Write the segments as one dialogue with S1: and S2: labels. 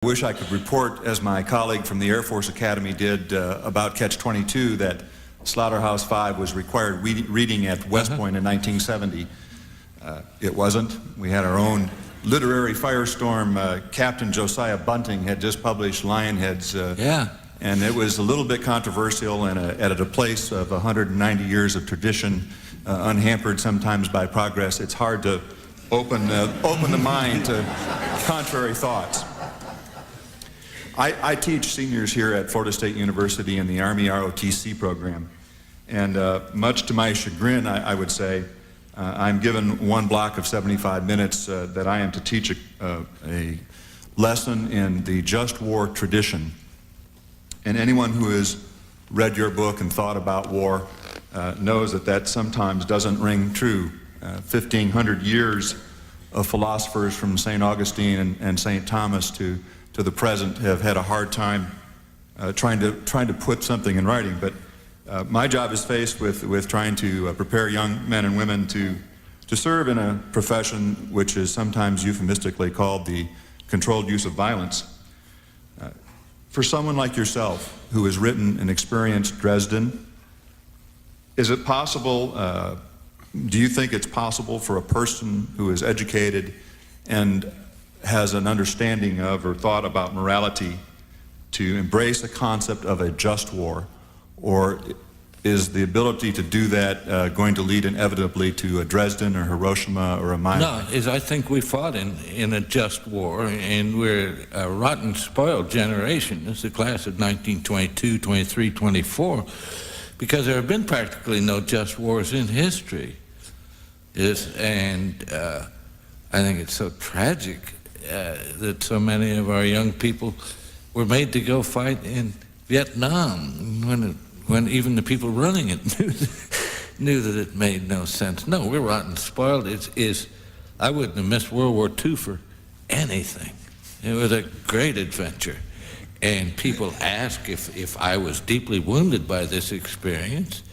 S1: I wish I could report, as my colleague from the Air Force Academy did, about Catch-22, that Slaughterhouse-5 was required reading at West Point in 1970. It wasn't. We had our own literary firestorm. Captain Josiah Bunting had just published Lionheads, and it was a little bit controversial, and at a place of 190 years of tradition, unhampered sometimes by progress. It's hard to open the mind to contrary thoughts. I teach seniors here at Florida State University in the Army ROTC program, and much to my chagrin, I would say, I'm given one block of 75 minutes that I am to teach a lesson in the just war tradition. And anyone who has read your book and thought about war knows that that sometimes doesn't ring true. 1,500 years of philosophers from St. Augustine and St. Thomas to the present have had a hard time trying to put something in writing. But my job is faced with trying to prepare young men and women to serve in a profession which is sometimes euphemistically called the controlled use of violence. For someone like yourself who has written and experienced Dresden, is it possible, do you think it's possible for a person who is educated and has an understanding of or thought about morality to embrace the concept of a just war? Or is the ability to do that going to lead inevitably to a Dresden or Hiroshima or a Mine?
S2: No, I think we fought in a just war, and we're a rotten, spoiled generation. It's the class of 1922, 23, 24, because there have been practically no just wars in history. And I think it's so tragic that so many of our young people were made to go fight in Vietnam when even the people running it knew that it made no sense. No, we're rotten spoiled. I wouldn't have missed World War II for anything. It was a great adventure. And people ask if I was deeply wounded by this experience.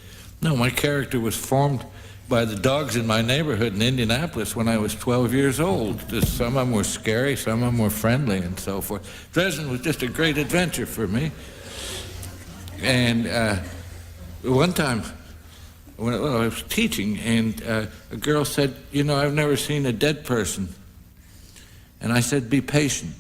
S2: No, my character was formed by the dogs in my neighborhood in Indianapolis when I was 12 years old. Some of them were scary, some of them were friendly, and so forth. Dresden was just a great adventure for me. And one time, when I was teaching, and a girl said, "You know, I've never seen a dead person." And I said, "Be patient."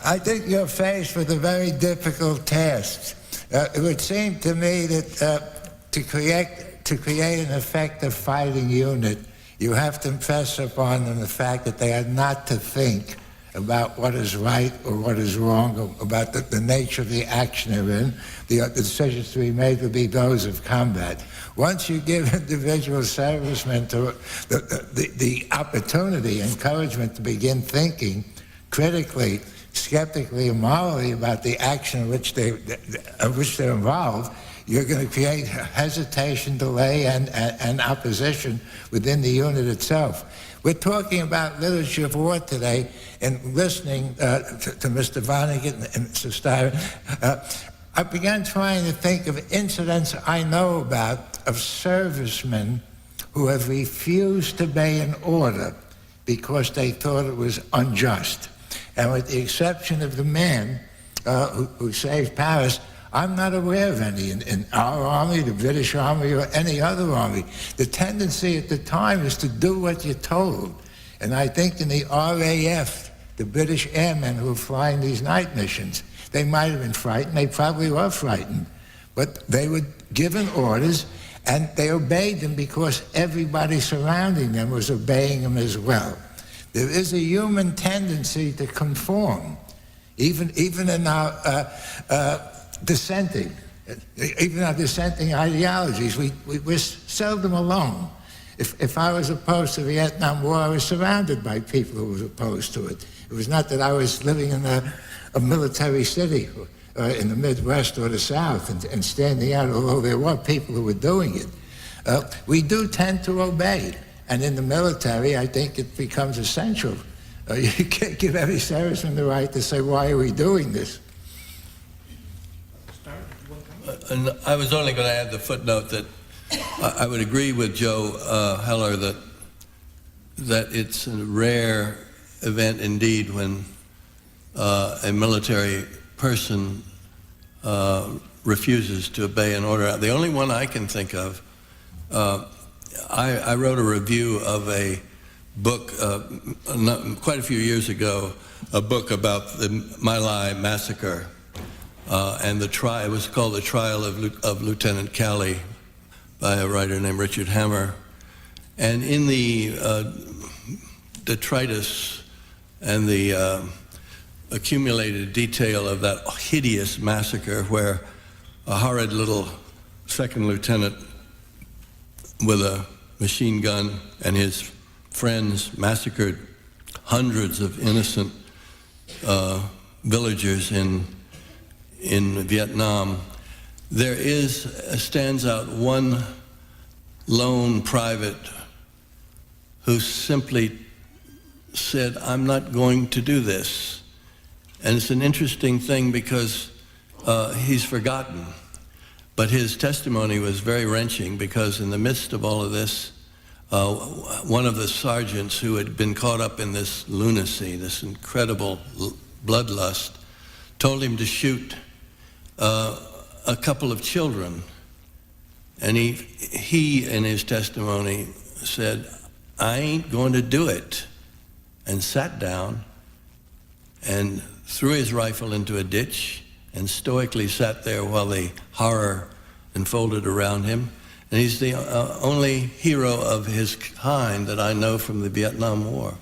S3: I think you're faced with a very difficult task. It would seem to me that to create an effective fighting unit, you have to impress upon them the fact that they are not to think about what is right or what is wrong, or about the nature of the action they're in. The decisions to be made will be those of combat. Once you give individual servicemen the opportunity, encouragement to begin thinking critically, skeptically, and morally about the action in which they're involved, you're going to create hesitation, delay, and opposition within the unit itself. We're talking about literature of war today, and listening to Mr. Vonnegut and Mr. Stiver, I began trying to think of incidents I know about of servicemen who have refused to obey an order because they thought it was unjust. And with the exception of the man who saved Paris, I'm not aware of any in our army, the British Army, or any other army. The tendency at the time is to do what you're told. And I think in the RAF, the British airmen who were flying these night missions, they might have been frightened. They probably were frightened. But they were given orders, and they obeyed them because everybody surrounding them was obeying them as well. There is a human tendency to conform, even in our dissenting ideologies. We're seldom alone. If I was opposed to the Vietnam War, I was surrounded by people who were opposed to it. It was not that I was living in a military city in the Midwest or the South and standing out, although there were people who were doing it. We do tend to obey. And in the military, I think it becomes essential. You can't give every serviceman the right to say, why are we doing this?
S4: and I was only going to add the footnote that I would agree with Joe Heller that it's a rare event indeed when a military person refuses to obey an order. The only one I can think of, I wrote a review of a book quite a few years ago, a book about the My Lai massacre, and the trial. It was called The Trial of Lieutenant Calley by a writer named Richard Hammer. And in the detritus and the accumulated detail of that hideous massacre, where a horrid little second lieutenant with a machine gun and his friends massacred hundreds of innocent villagers in Vietnam, there stands out one lone private who simply said, "I'm not going to do this." And it's an interesting thing because he's forgotten. But his testimony was very wrenching because in the midst of all of this, one of the sergeants who had been caught up in this lunacy, this incredible bloodlust, told him to shoot a couple of children. And he in his testimony said, "I ain't going to do it," and sat down and threw his rifle into a ditch and stoically sat there while the horror unfolded around him. And he's the only hero of his kind that I know from the Vietnam War.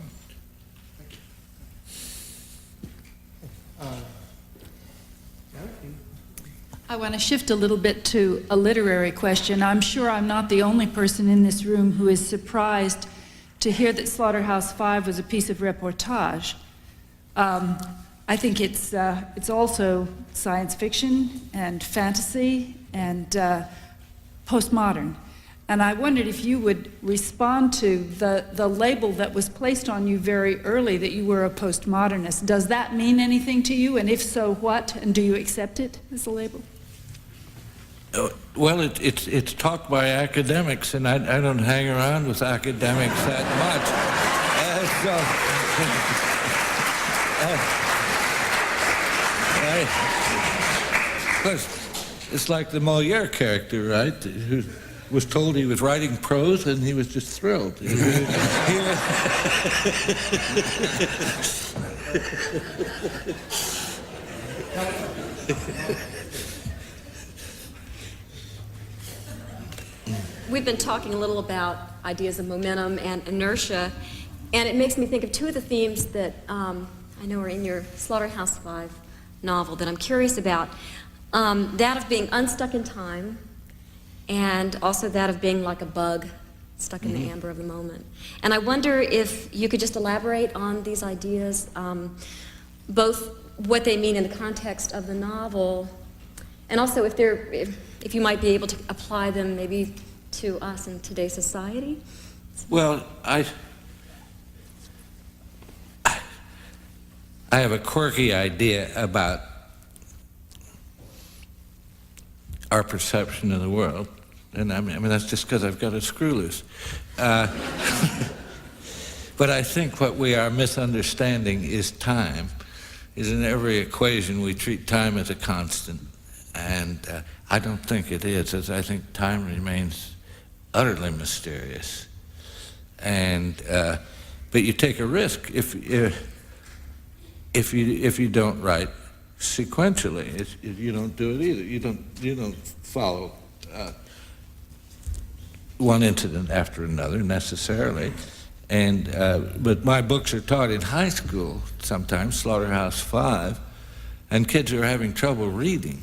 S5: I want to shift a little bit to a literary question. I'm sure I'm not the only person in this room who is surprised to hear that Slaughterhouse-Five was a piece of reportage. I think it's also science fiction and fantasy and postmodern. And I wondered if you would respond to the label that was placed on you very early, that you were a postmodernist. Does that mean anything to you? And if so, what? And do you accept it as a label?
S2: Well, it's taught by academics, and I don't hang around with academics that much. It's like the Molière character, right? Who was told he was writing prose, and he was just thrilled.
S6: We've been talking a little about ideas of momentum and inertia, and it makes me think of two of the themes that I know are in your Slaughterhouse-Five novel that I'm curious about. That of being unstuck in time, and also that of being like a bug stuck in the amber of the moment. And I wonder if you could just elaborate on these ideas, both what they mean in the context of the novel, and also if you might be able to apply them maybe to us in today's society.
S2: Well, I have a quirky idea about our perception of the world, and I mean that's just because I've got a screw loose. But I think what we are misunderstanding is time. Is in every equation we treat time as a constant, and I don't think it is, as I think time remains utterly mysterious. And but you take a risk if you don't write sequentially. You don't do it either. You don't follow one incident after another necessarily. And but my books are taught in high school sometimes, Slaughterhouse-Five, and kids are having trouble reading.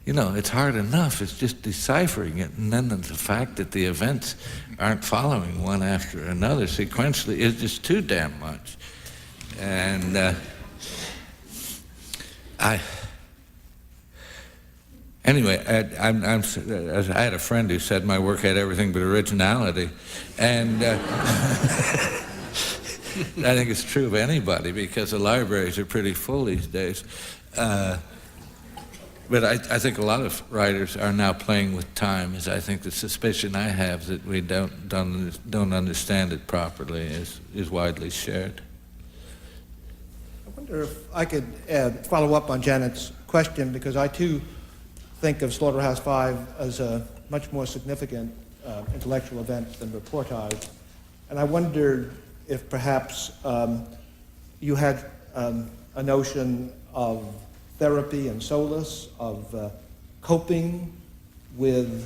S2: You know, it's hard enough. It's just deciphering it, and then the fact that the events aren't following one after another sequentially is just too damn much. And anyway, I had a friend who said my work had everything but originality, and I think it's true of anybody because the libraries are pretty full these days. But I think a lot of writers are now playing with time, as I think the suspicion I have that we don't understand it properly is widely shared.
S7: I wonder if I could follow up on Janet's question, because I too think of Slaughterhouse-Five as a much more significant intellectual event than reportage. And I wondered if perhaps you had a notion of therapy and solace, of coping with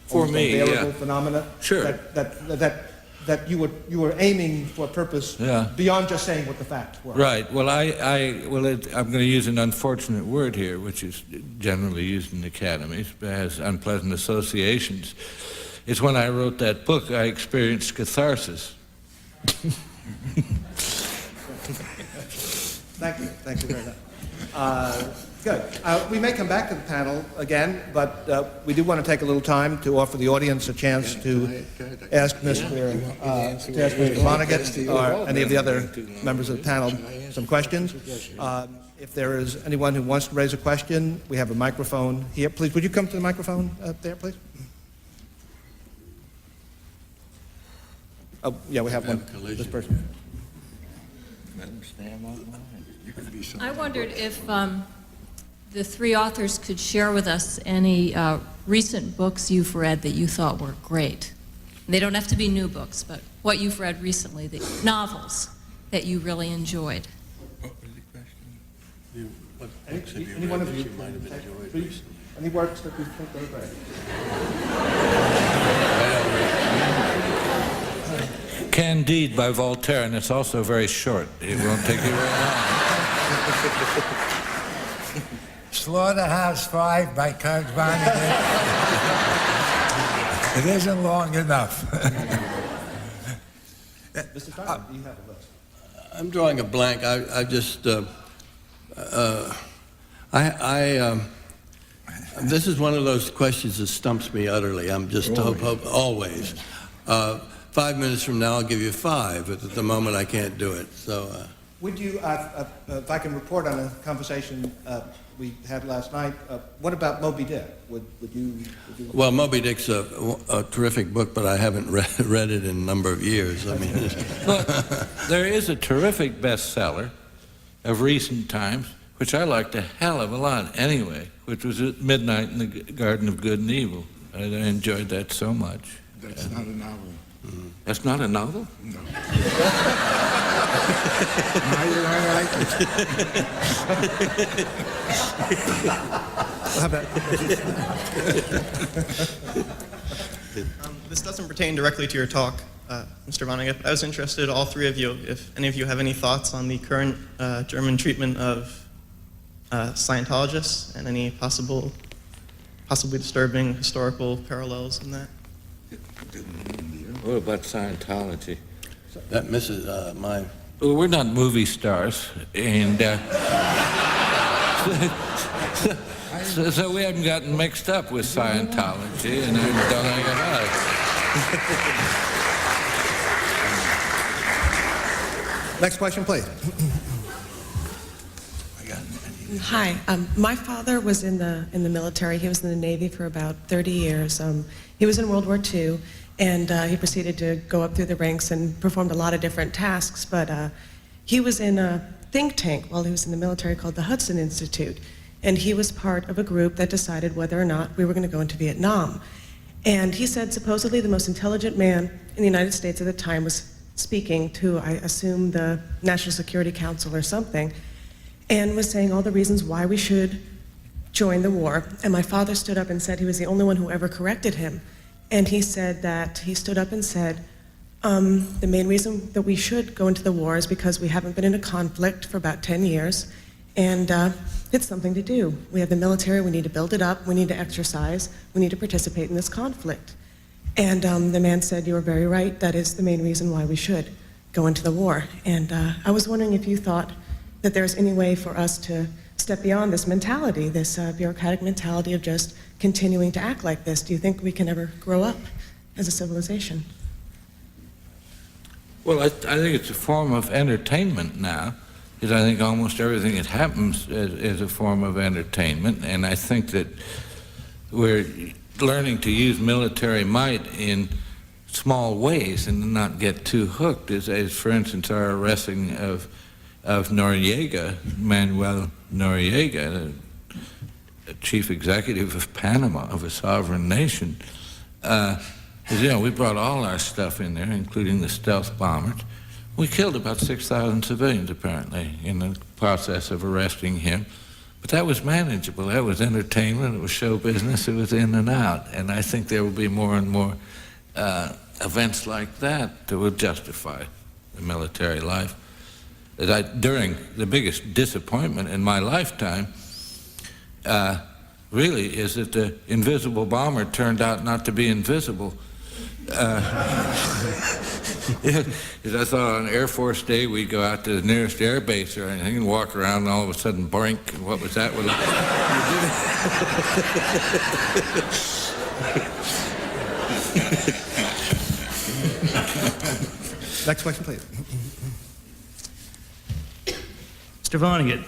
S2: For me,
S7: unbearable
S2: yeah.
S7: phenomena.
S2: Sure.
S7: That you were aiming for a purpose beyond just saying what the facts were.
S2: Right. Well, I'm going to use an unfortunate word here, which is generally used in academies, but has unpleasant associations. It's when I wrote that book, I experienced catharsis.
S7: Thank you very much. Good. We may come back to the panel again, but we do want to take a little time to offer the audience a chance to ask Mr. Vonnegut or any of the other members of the panel some questions. If there is anyone who wants to raise a question, we have a microphone here. Please, would you come to the microphone there, please? Oh, yeah, we have one. This person.
S8: I wondered if the three authors could share with us any recent books you've read that you thought were great. They don't have to be new books, but what you've read recently, the novels that you really enjoyed.
S7: Any one of you might have enjoyed? Any works that you think are great?
S2: Candide by Voltaire, and it's also very short. It won't take you very long.
S3: Slaughterhouse-Five by Kurt Vonnegut. It isn't long enough.
S7: Mr. Tyler, do you have a list?
S4: I'm drawing a blank. I just, this is one of those questions that stumps me utterly. I'm just always. 5 minutes from now, I'll give you 5, but at the moment I can't do it. So,
S7: would you, if I can report on a conversation we had last night, what about Moby Dick? Would you?
S4: Well, Moby Dick's a terrific book, but I haven't read it in a number of years. I mean,
S2: Look, there is a terrific bestseller of recent times, which I liked a hell of a lot anyway, which was At Midnight in the Garden of Good and Evil. I enjoyed that so much.
S9: That's not a novel.
S2: That's not a novel?
S9: No. I like it.
S10: This doesn't pertain directly to your talk, Mr. Vonnegut. I was interested, all three of you, if any of you have any thoughts on the current German treatment of Scientologists and any possibly disturbing historical parallels in that.
S2: What about Scientology?
S4: that misses my...
S2: Well, we're not movie stars, and so we haven't gotten mixed up with Scientology, and I don't think about it.
S7: Next question, please.
S11: Hi, my father was in the military. He was in the Navy for about 30 years. He was in World War II, and he proceeded to go up through the ranks and performed a lot of different tasks. But he was in a think tank while he was in the military called the Hudson Institute, and he was part of a group that decided whether or not we were going to go into Vietnam. And he said supposedly the most intelligent man in the United States at the time was speaking to, I assume, the National Security Council or something, and was saying all the reasons why we should join the war. And my father stood up and said he was the only one who ever corrected him. And he said that he stood up and said, the main reason that we should go into the war is because we haven't been in a conflict for about 10 years, and it's something to do. We have the military, we need to build it up, we need to exercise, we need to participate in this conflict. And the man said, you are very right, that is the main reason why we should go into the war. And I was wondering if you thought that there's any way for us to step beyond this mentality, this bureaucratic mentality of just continuing to act like this. Do you think we can ever grow up as a civilization?
S2: Well, I think it's a form of entertainment now, is I think almost everything that happens is a form of entertainment, and I think that we're learning to use military might in small ways and not get too hooked, as for instance our arresting of Noriega, Manuel Noriega, the chief executive of Panama, of a sovereign nation. We brought all our stuff in there, including the stealth bombers. We killed about 6,000 civilians, apparently, in the process of arresting him. But that was manageable. That was entertainment. It was show business. It was in and out. And I think there will be more and more events like that that will justify the military life. During the biggest disappointment in my lifetime, really, is that the invisible bomber turned out not to be invisible. As I thought on Air Force Day, we'd go out to the nearest air base or anything and walk around, and all of a sudden, boink, and what was that?
S7: Next question, please.
S12: Mr. Vonnegut,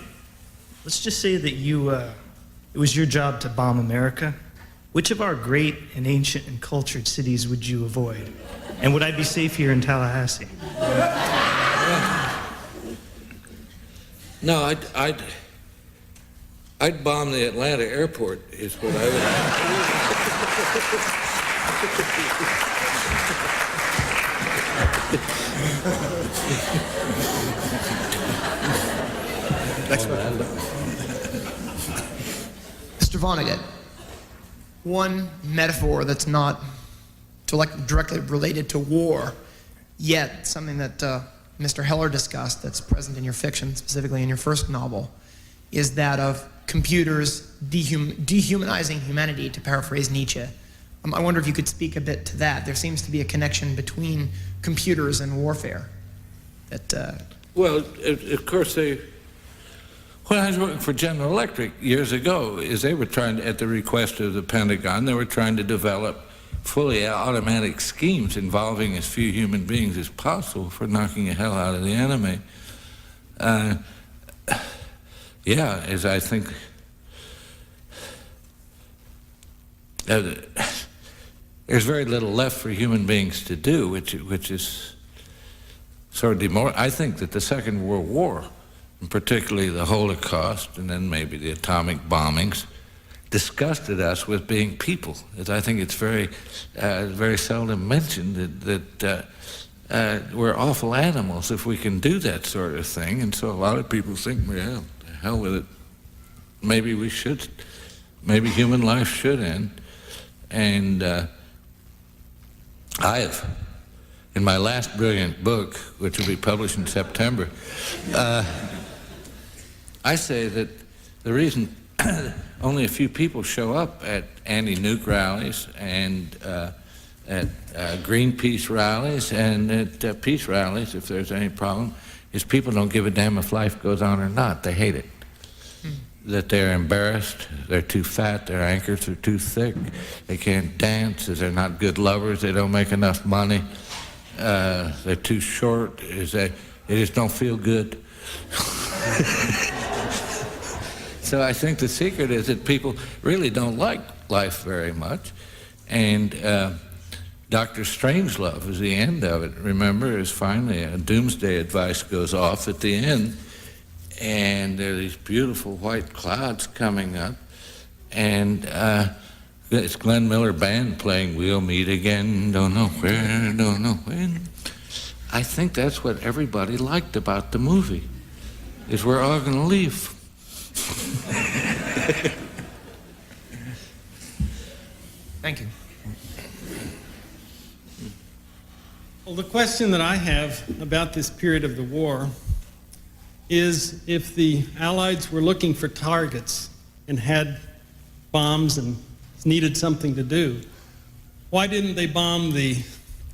S12: let's just say that it was your job to bomb America. Which of our great and ancient and cultured cities would you avoid? And would I be safe here in Tallahassee?
S2: No, I'd bomb the Atlanta airport, is what I would.
S7: Next question.
S13: Mr. Vonnegut, one metaphor that's not directly related to war, yet something that Mr. Heller discussed that's present in your fiction, specifically in your first novel, is that of computers dehumanizing humanity, to paraphrase Nietzsche. I wonder if you could speak a bit to that. There seems to be a connection between computers and warfare.
S2: Well, of course, when I was working for General Electric years ago, they were trying to, at the request of the Pentagon, they were trying to develop fully automatic schemes involving as few human beings as possible for knocking the hell out of the enemy. As I think there's very little left for human beings to do, which is sort of demoralizing. I think that the Second World War, and particularly the Holocaust, and then maybe the atomic bombings, disgusted us with being people. I think it's very seldom mentioned that we're awful animals if we can do that sort of thing. And so a lot of people think, well, the hell with it. Maybe we should. Maybe human life should end. And I have, in my last brilliant book, which will be published in September, I say that the reason only a few people show up at anti-nuke rallies and at Greenpeace rallies and at peace rallies, if there's any problem, is people don't give a damn if life goes on or not. They hate it. That they're embarrassed, they're too fat, their anchors are too thick, they can't dance, they're not good lovers, they don't make enough money, they're too short, they just don't feel good. So I think the secret is that people really don't like life very much, and Dr. Strangelove is the end of it. Remember, is finally a doomsday advice goes off at the end, and there are these beautiful white clouds coming up, and it's Glenn Miller Band playing We'll Meet Again, don't know where, don't know when. I think that's what everybody liked about the movie, is we're all going to leave.
S13: Thank you.
S14: Well, the question that I have about this period of the war is if the Allies were looking for targets and had bombs and needed something to do, why didn't they bomb the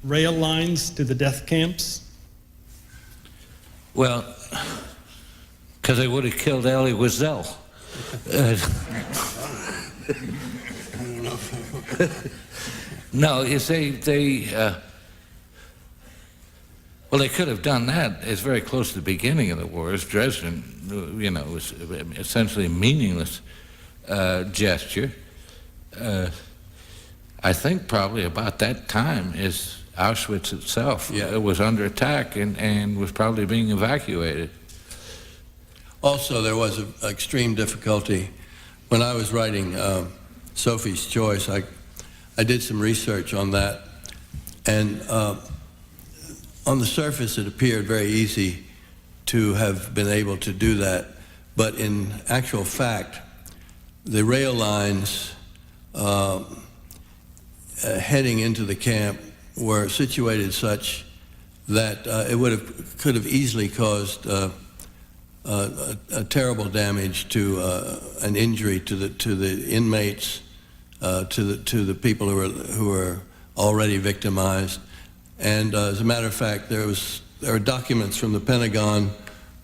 S14: rail lines to the death camps?
S2: Well, because they would have killed Elie Wiesel. No, you say Well, they could have done that. It's very close to the beginning of the war. As Dresden, was essentially a meaningless gesture. I think probably about that time is Auschwitz itself.
S4: Yeah.
S2: It was under attack and was probably being evacuated.
S4: Also, there was an extreme difficulty. When I was writing Sophie's Choice, I did some research on that, and on the surface it appeared very easy to have been able to do that, but in actual fact, the rail lines heading into the camp were situated such that it could have easily caused a terrible damage to an injury to the inmates, to the people who were already victimized. And as a matter of fact, there are documents from the Pentagon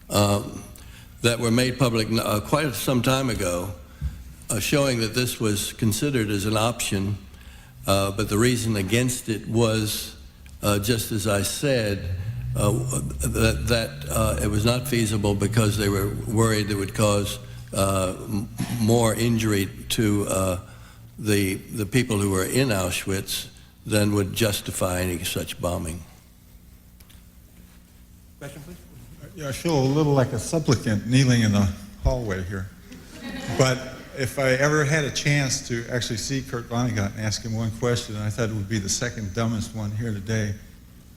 S4: that were made public quite some time ago, showing that this was considered as an option, but the reason against it was, just as I said, that it was not feasible because they were worried it would cause more injury to the people who were in Auschwitz than would justify any such bombing.
S7: Question, please.
S9: Yeah, I feel a little like a supplicant kneeling in the hallway here. But if I ever had a chance to actually see Kurt Vonnegut and ask him one question, I thought it would be the second dumbest one here today.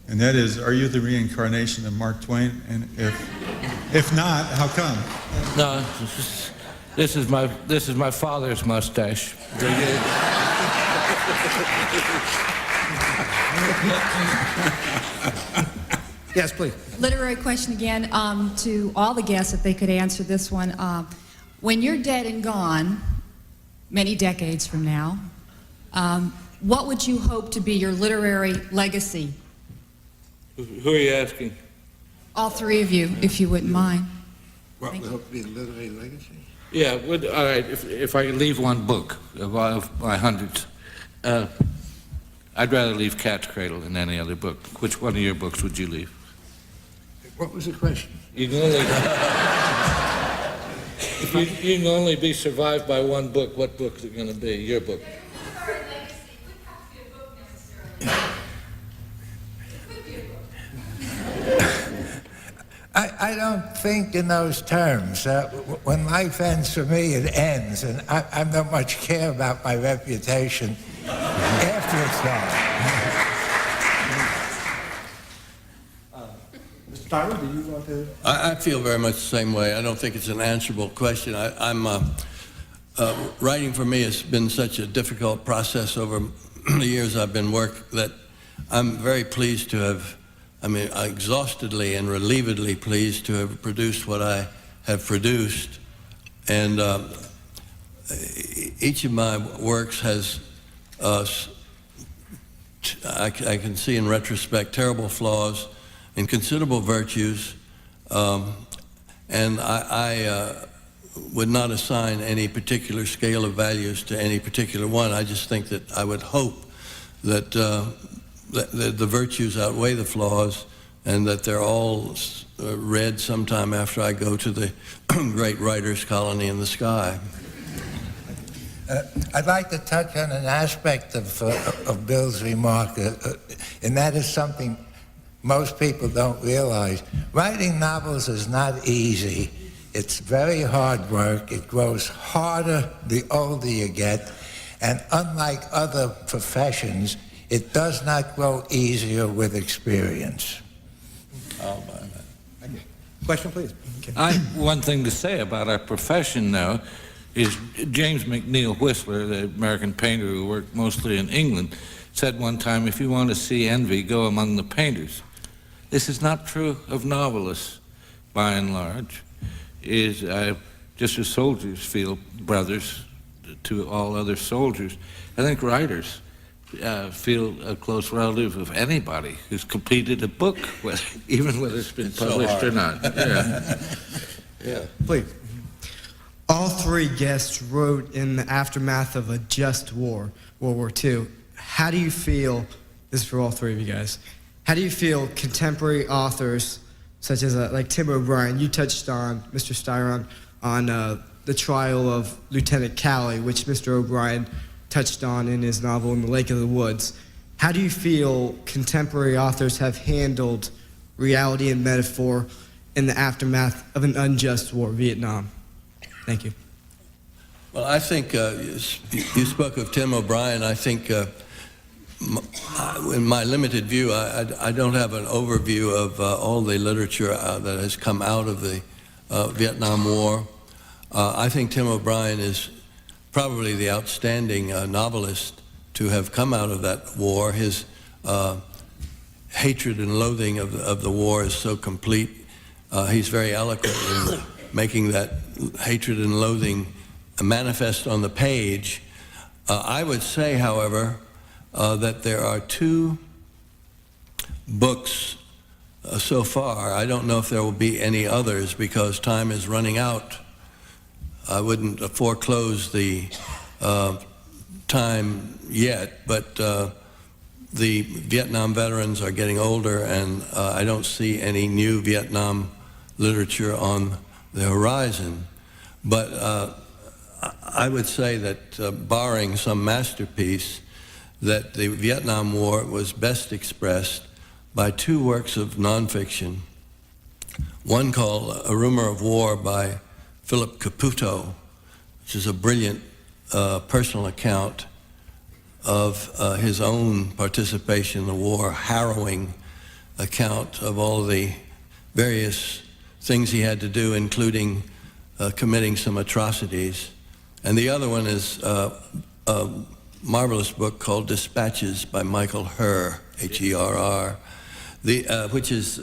S9: And that is, are you the reincarnation of Mark Twain? And if not, how come?
S2: No, this is my father's mustache.
S7: Yes, please.
S15: Literary question again to all the guests, if they could answer this one. When you're dead and gone, many decades from now, what would you hope to be your literary legacy?
S2: Who are you asking?
S15: All three of you, if you wouldn't mind.
S9: What would hope to be a literary legacy?
S2: Yeah, all right, if I could leave one book of my hundreds, I'd rather leave Cat's Cradle than any other book. Which one of your books would you leave?
S9: What was the question?
S2: You can only be survived by one book. What book is it going to be? Your book.
S3: I don't think in those terms. When life ends for me, it ends, and I don't much care about my reputation after it's done.
S7: Mr. Tyler, do you want to?
S4: I feel very much the same way. I don't think it's an answerable question. Writing for me has been such a difficult process over the years I've been working that I'm very pleased to have, exhaustedly and relievedly pleased to have produced what I have produced. And each of my works has, I can see in retrospect, terrible flaws and considerable virtues. And I would not assign any particular scale of values to any particular one. I just think that I would hope that the virtues outweigh the flaws, and that they're all read sometime after I go to the great writers' colony in the sky.
S3: I'd like to touch on an aspect of Bill's remark, and that is something most people don't realize. Writing novels is not easy. It's very hard work. It grows harder the older you get, and unlike other professions, it does not grow easier with experience.
S7: Question, please.
S2: One thing to say about our profession now is James McNeill Whistler, the American painter who worked mostly in England, said one time, if you want to see envy, go among the painters. This is not true of novelists, by and large. Just as soldiers feel brothers to all other soldiers, I think writers feel a close relative of anybody who's completed a book, even whether it's been published or not. Yeah.
S4: Yeah.
S7: Please.
S16: All three guests wrote in the aftermath of a just war, World War II. How do you feel, this is for all three of you guys, how do you feel contemporary authors, such as like Tim O'Brien, you touched on, Mr. Styron, on the trial of Lieutenant Calley, which Mr. O'Brien touched on in his novel In the Lake of the Woods. How do you feel contemporary authors have handled reality and metaphor in the aftermath of an unjust war, Vietnam? Thank you.
S4: Well, I think you spoke of Tim O'Brien. I think in my limited view, I don't have an overview of all the literature that has come out of the Vietnam War. I think Tim O'Brien is probably the outstanding novelist to have come out of that war. His hatred and loathing of the war is so complete. He's very eloquent in making that hatred and loathing manifest on the page. I would say, however, that there are two books so far. I don't know if there will be any others because time is running out. I wouldn't foreclose the time yet, but the Vietnam veterans are getting older, and I don't see any new Vietnam literature on the horizon. But I would say that barring some masterpiece, that the Vietnam War was best expressed by two works of nonfiction. One called A Rumor of War by Philip Caputo, which is a brilliant personal account of his own participation in the war, harrowing account of all the various things he had to do, including committing some atrocities. And the other one is a marvelous book called Dispatches by Michael Herr, H-E-R-R, which is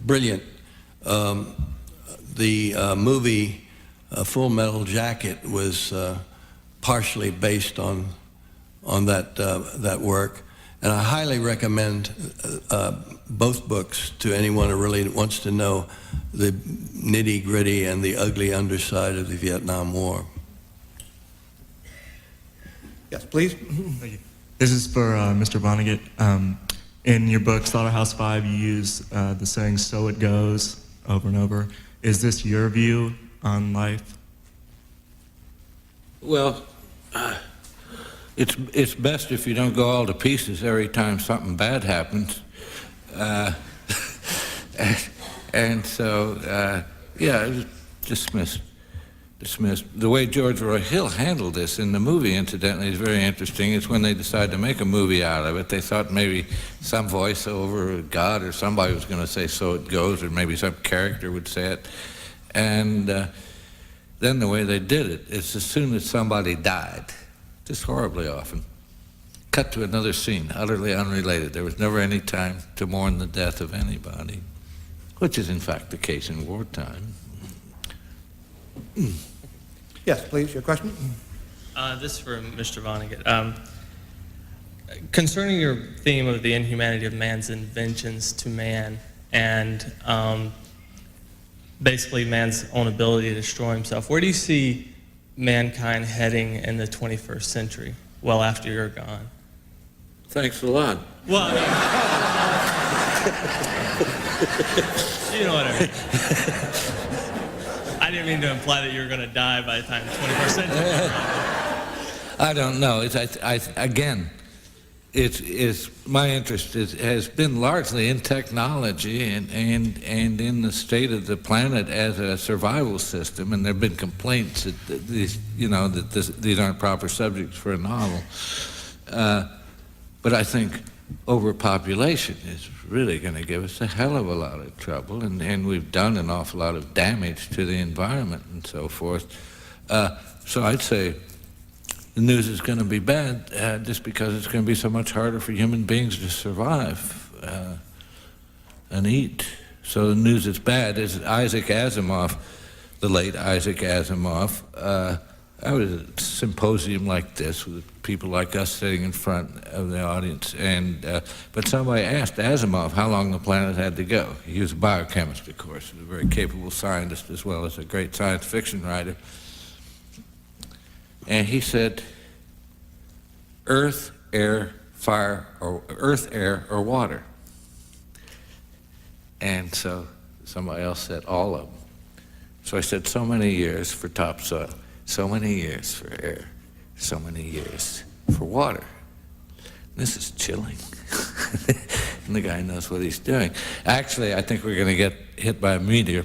S4: brilliant. The movie Full Metal Jacket was partially based on that work, and I highly recommend both books to anyone who really wants to know the nitty-gritty and the ugly underside of the Vietnam War.
S7: Yes, please.
S17: Thank you. This is for Mr. Vonnegut. In your book, Slaughterhouse-Five, you use the saying, "So it goes," over and over. Is this your view on life?
S2: Well, it's best if you don't go all to pieces every time something bad happens. And so, yeah, it was dismissed. The way George Roy Hill handled this in the movie, incidentally, is very interesting. It's when they decided to make a movie out of it. They thought maybe some voiceover, or God or somebody was going to say, "So it goes," or maybe some character would say it. And then the way they did it is as soon as somebody died, just horribly often, cut to another scene, utterly unrelated. There was never any time to mourn the death of anybody, which is in fact the case in wartime.
S7: Yes, please, your question?
S10: This is for Mr. Vonnegut. Concerning your theme of the inhumanity of man's inventions to man and basically man's own ability to destroy himself, where do you see mankind heading in the 21st century, well after you're gone?
S2: Thanks a lot.
S10: Well, you know what I mean. I didn't mean to imply that you were going to die by the time the 21st century.
S2: I don't know. Again, my interest has been largely in technology and in the state of the planet as a survival system. And there have been complaints that these aren't proper subjects for a novel. But I think overpopulation is really going to give us a hell of a lot of trouble, and we've done an awful lot of damage to the environment and so forth. So I'd say the news is going to be bad just because it's going to be so much harder for human beings to survive and eat. So the news is bad. As Isaac Asimov, the late Isaac Asimov, I was at a symposium like this with people like us sitting in front of the audience, but somebody asked Asimov how long the planet had to go. He was a biochemist, of course, a very capable scientist as well as a great science fiction writer. And he said, earth, air, fire, or earth, air, or water. And so somebody else said, all of them. So I said, so many years for topsoil, so many years for air, so many years for water. This is chilling. And the guy knows what he's doing. Actually, I think we're going to get hit by a meteor.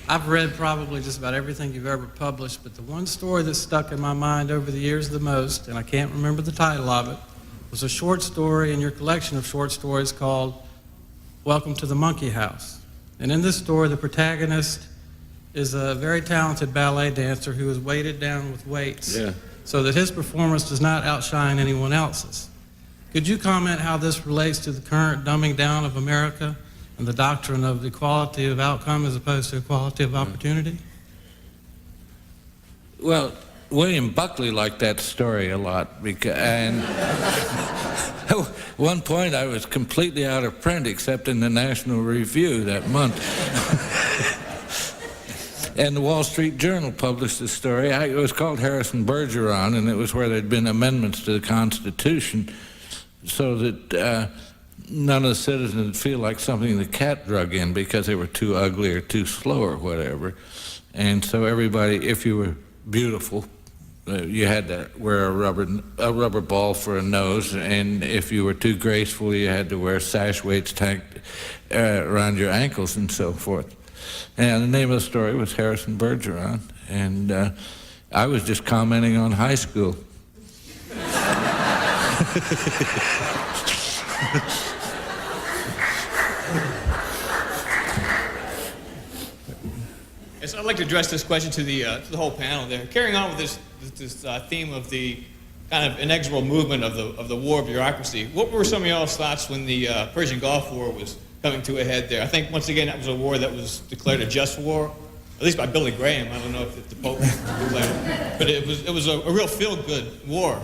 S18: I've read probably just about everything you've ever published, but the one story that stuck in my mind over the years the most, and I can't remember the title of it, was a short story in your collection of short stories called Welcome to the Monkey House. And in this story, the protagonist is a very talented ballet dancer who is weighted down with weights so that his performance does not outshine anyone else's. Could you comment how this relates to the current dumbing down of America and the doctrine of equality of outcome as opposed to equality of opportunity?
S2: Well, William Buckley liked that story a lot, and at one point I was completely out of print except in the National Review that month. And the Wall Street Journal published the story. It was called Harrison Bergeron, and it was where there'd been amendments to the Constitution so that none of the citizens would feel like something the cat drug in because they were too ugly or too slow or whatever. And so everybody, if you were beautiful, you had to wear a rubber ball for a nose, and if you were too graceful, you had to wear sash weights tacked around your ankles and so forth. And the name of the story was Harrison Bergeron, and I was just commenting on high school.
S19: Yes, I'd like to address this question to the whole panel there. Carrying on with this theme of the kind of inexorable movement of the war bureaucracy, what were some of y'all's thoughts when the Persian Gulf War was coming to a head there? I think, once again, that was a war that was declared a just war, at least by Billy Graham. I don't know if the Pope declared it. But it was a real feel-good war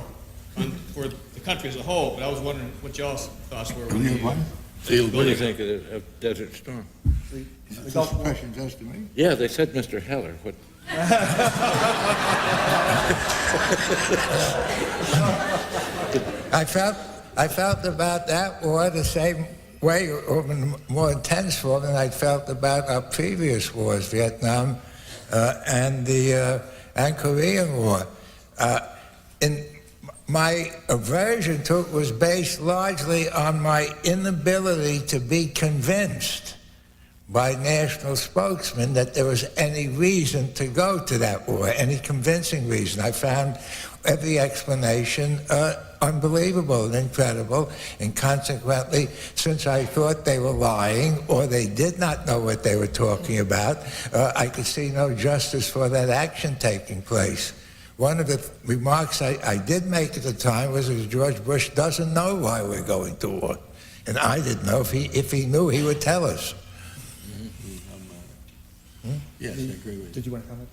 S19: for the country as a whole. But I was wondering what y'all's thoughts were.
S3: What
S2: do you think of Desert Storm?
S3: The Gulf War. Question just to me.
S2: Yeah, they said Mr. Heller. What?
S3: I felt about that war the same way, or in more intense form than I felt about our previous wars, Vietnam and Korean War. My aversion to it was based largely on my inability to be convinced by national spokesmen that there was any reason to go to that war, any convincing reason. I found every explanation unbelievable and incredible, and consequently, since I thought they were lying or they did not know what they were talking about, I could see no justice for that action taking place. One of the remarks I did make at the time was that George Bush doesn't know why we're going to war, and I didn't know. If he knew, he would tell us.
S2: Yes, I agree with you.
S7: Did you want to comment?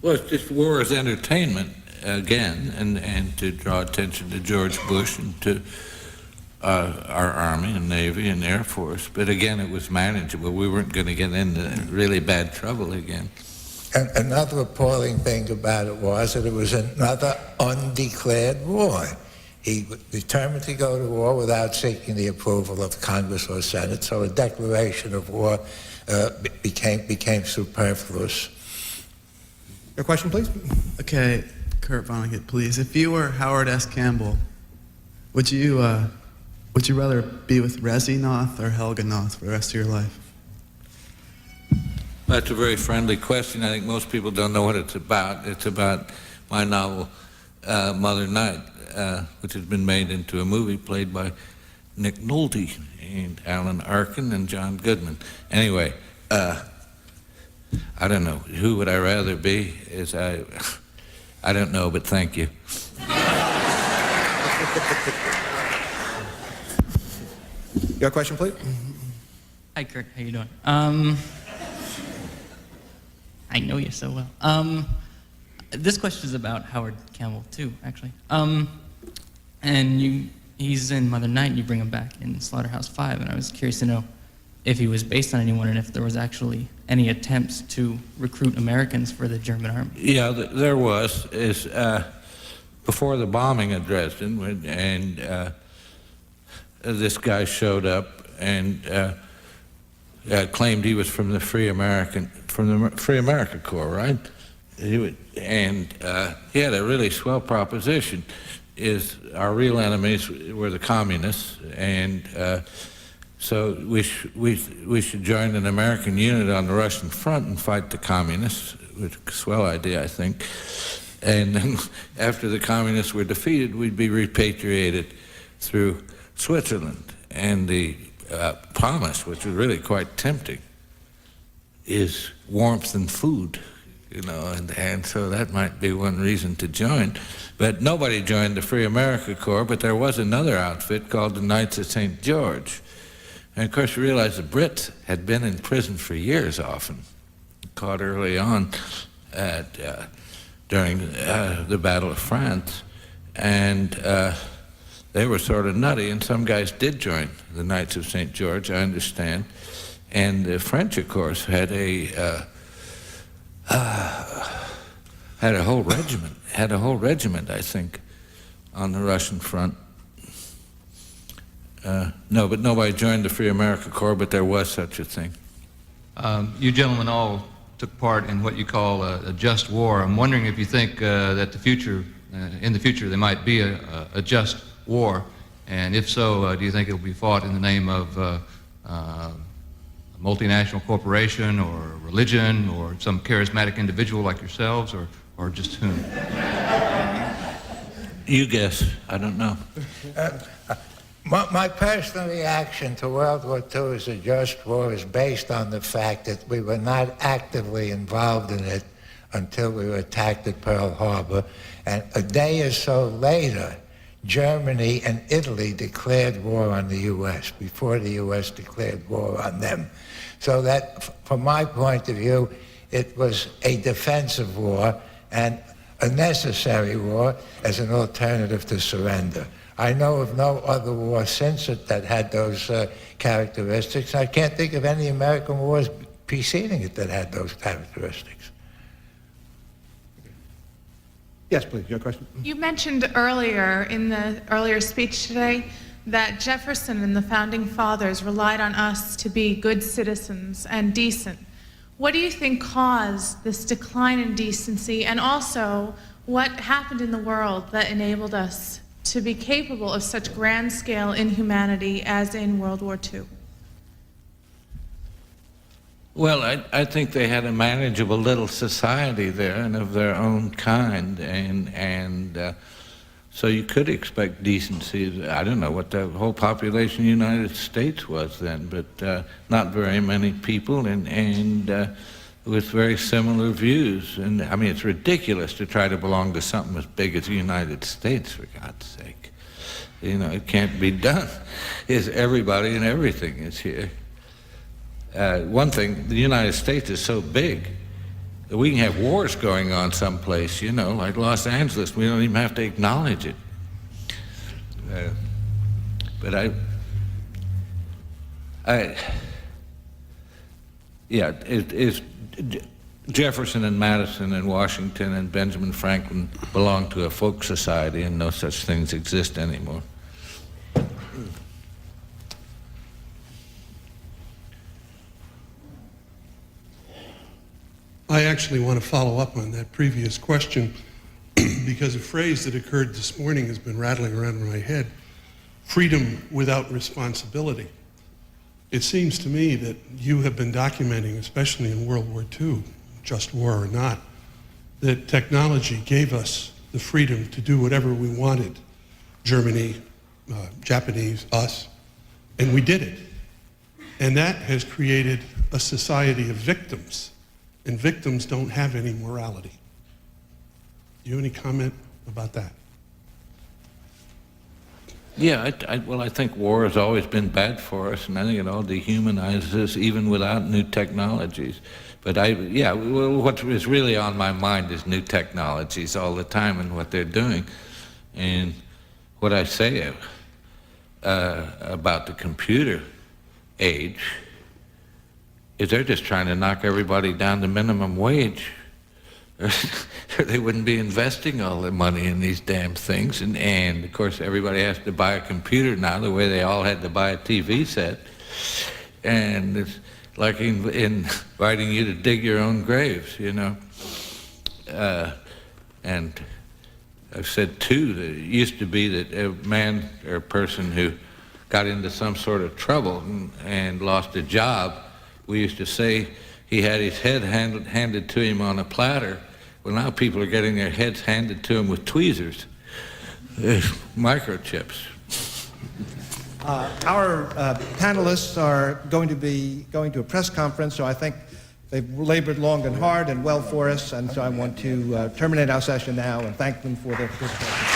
S2: Well, it's just war as entertainment, again, and to draw attention to George Bush and to our Army and Navy and Air Force. But again, it was manageable. We weren't going to get into really bad trouble again.
S3: And another appalling thing about it was that it was another undeclared war. He was determined to go to war without seeking the approval of Congress or Senate, so a declaration of war became superfluous.
S7: Your question, please.
S20: Okay, Kurt Vonnegut, please. If you were Howard S. Campbell, would you rather be with Resi Noth or Helga Noth for the rest of your life?
S2: That's a very friendly question. I think most people don't know what it's about. It's about my novel, Mother Night, which has been made into a movie played by Nick Nolte and Alan Arkin and John Goodman. Anyway, I don't know. Who would I rather be? I don't know, but thank you.
S7: Your question, please.
S21: Hi, Kurt. How you doing? I know you so well. This question is about Howard Campbell, too, actually. And he's in Mother Night, and you bring him back in Slaughterhouse-5, and I was curious to know if he was based on anyone and if there was actually any attempts to recruit Americans for the German army.
S2: Yeah, there was. before the bombing of Dresden, and this guy showed up and claimed he was from the Free America Corps, right? And he had a really swell proposition. Is our real enemies were the communists, and so we should join an American unit on the Russian front and fight the communists, which is a swell idea, I think. And then after the communists were defeated, we'd be repatriated through Switzerland. And the promise, which was really quite tempting, is warmth and food, you know, and so that might be one reason to join. But nobody joined the Free America Corps, but there was another outfit called the Knights of St. George. And of course you realize the Brits had been in prison for years often, caught early on during the Battle of France, and they were sort of nutty, and some guys did join the Knights of St. George, I understand. And the French, of course, had a whole regiment, I think, on the Russian front. No, but nobody joined the Free America Corps, but there was such a thing.
S1: You gentlemen all took part in what you call a just war. I'm wondering if you think that in the future there might be a just war, and if so, do you think it will be fought in the name of a multinational corporation or religion or some charismatic individual like yourselves, or just whom?
S2: You guess. I don't know.
S3: My personal reaction to World War II as a just war is based on the fact that we were not actively involved in it until we were attacked at Pearl Harbor. And a day or so later, Germany and Italy declared war on the U.S. before the U.S. declared war on them. So that, from my point of view, it was a defensive war and a necessary war as an alternative to surrender. I know of no other war since it that had those characteristics. I can't think of any American wars preceding it that had those characteristics.
S7: Yes, please, your question.
S22: You mentioned earlier, in the earlier speech today, that Jefferson and the Founding Fathers relied on us to be good citizens and decent. What do you think caused this decline in decency, and also what happened in the world that enabled us to be capable of such grand-scale inhumanity as in World War II?
S2: Well, I think they had a manageable little society there and of their own kind, and so you could expect decency. I don't know what the whole population of the United States was then, but not very many people, and with very similar views. And I mean, it's ridiculous to try to belong to something as big as the United States, for God's sake. You know, it can't be done. It's everybody and everything is here. One thing, the United States is so big that we can have wars going on someplace, you know, like Los Angeles. We don't even have to acknowledge it. But it's Jefferson and Madison and Washington and Benjamin Franklin belonged to a folk society, and no such things exist anymore.
S23: I actually want to follow up on that previous question because a phrase that occurred this morning has been rattling around in my head: freedom without responsibility. It seems to me that you have been documenting, especially in World War II, just war or not, that technology gave us the freedom to do whatever we wanted. Germany, Japanese, us, and we did it. And that has created a society of victims, and victims don't have any morality. Do you have any comment about that?
S2: Yeah, well, I think war has always been bad for us, and I think it all dehumanizes us even without new technologies. But what is really on my mind is new technologies all the time and what they're doing. And what I say about the computer age is they're just trying to knock everybody down to minimum wage. or they wouldn't be investing all their money in these damn things. And of course, everybody has to buy a computer now, the way they all had to buy a TV set. And it's like inviting you to dig your own graves, you know. And I've said, too, that it used to be that a man or a person who got into some sort of trouble and lost a job, we used to say he had his head handed to him on a platter. Well, now people are getting their heads handed to them with tweezers, microchips.
S7: Our panelists are going to be going to a press conference, so I think they've labored long and hard and well for us, and so I want to terminate our session now and thank them for their participation.